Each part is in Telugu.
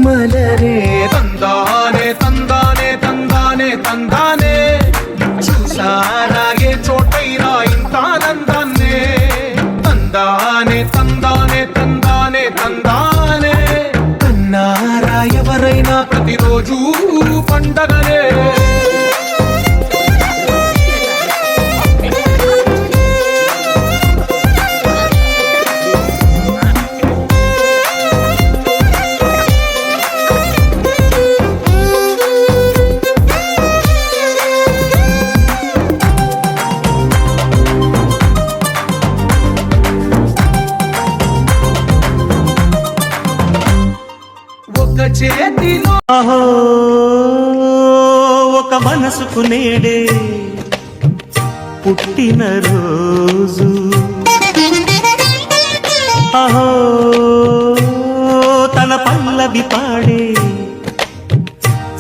మలరే తందానే తందానే తందానే తందానే చూసారాగే చోటైనా ఇంత ఆనందాన్నే తందానే తందానే తందానే తందానే కన్నారా ఎవరైనా ప్రతిరోజు పండగనే చేతిలో అహో ఒక మనసుకు నేడే పుట్టిన రోజు అహో తన పల్లవి పాడే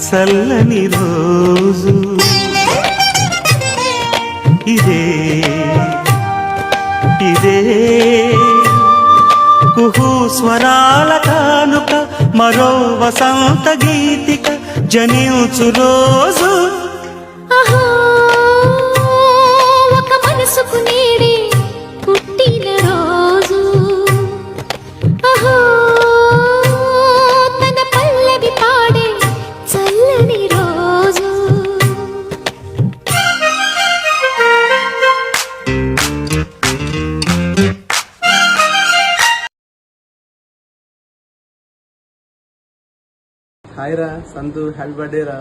చల్లని రోజు ఇదే ఇదే కుహు స్వరాల కానుక మరో వసంత గీతిక జనించు రోజు అహో ఒక మనసుకు నేడే పుట్టిన రోజు అహో తన పల్లవి పాడే చల్లని రోజు Hi Ra, Santu, happy birthday Ra.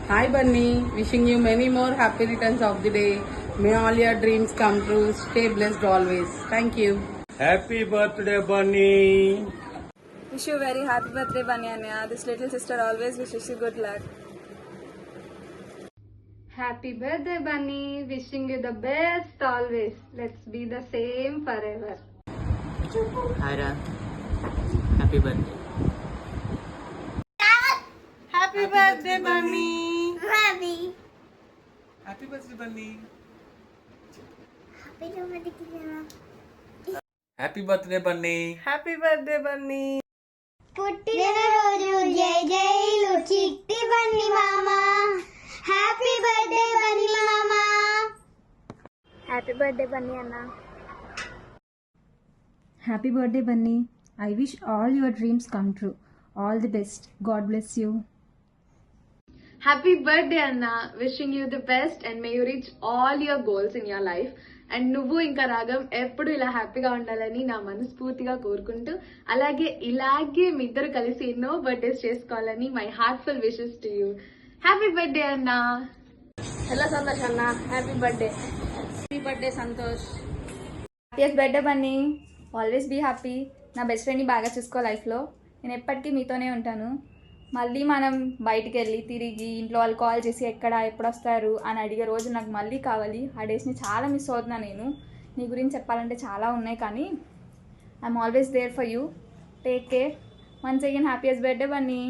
Hi Bunny, wishing you many more happy returns of the day. May all your dreams come true. Stay blessed always. Thank you. Happy birthday Bunny. Wish you very happy birthday, Bunny Anya. This little sister always wishes you good luck. Happy birthday, Bunny. Wishing you the best always. Let's be the same forever. Hi Ra, happy birthday. Happy birthday, Bunny. Happy birthday Bunny. Happy birthday Bunny. Happy birthday, Bunny. పుట్టినరోజు జై జైలు చిట్టి బన్నీ మామ హ్యాపీ బర్త్డే బన్నీ మామ హ్యాపీ బర్త్డే బన్నీ అన్న Happy birthday, Bunny. I wish all your dreams come true. All the best. God bless you. Happy birthday, Anna. Wishing you the best and may you reach all your goals in your life. And నువ్వు ఇంకా రాగం ఎప్పుడు ఇలా హ్యాపీగా ఉండాలని నా మనస్ఫూర్తిగా కోరుకుంటూ ఇలాగే మీ ఇద్దరు కలిసి ఎన్నో బర్త్డేస్ చేసుకోవాలని my heartful wishes to you. Happy birthday అన్నా. Hello Santosh Anna, happy birthday. Happy birthday Santosh. Happiest birthday Bunny. Always be happy. నా బెస్ట్ ఫ్రెండ్ని బాగా చూసుకో లైఫ్లో. నేను ఎప్పటికీ మీతోనే ఉంటాను. మళ్ళీ మనం బయటికి వెళ్ళి తిరిగి ఇంట్లో వాళ్ళు కాల్ చేసి ఎప్పుడు వస్తారు అని అడిగే రోజు నాకు మళ్ళీ కావాలి. ఆ డేస్ని చాలా మిస్ అవుతున్నా నేను. నీ గురించి చెప్పాలంటే చాలా ఉన్నాయి కానీ I'm always there for you. Take care. Once again happiest birthday Bunny.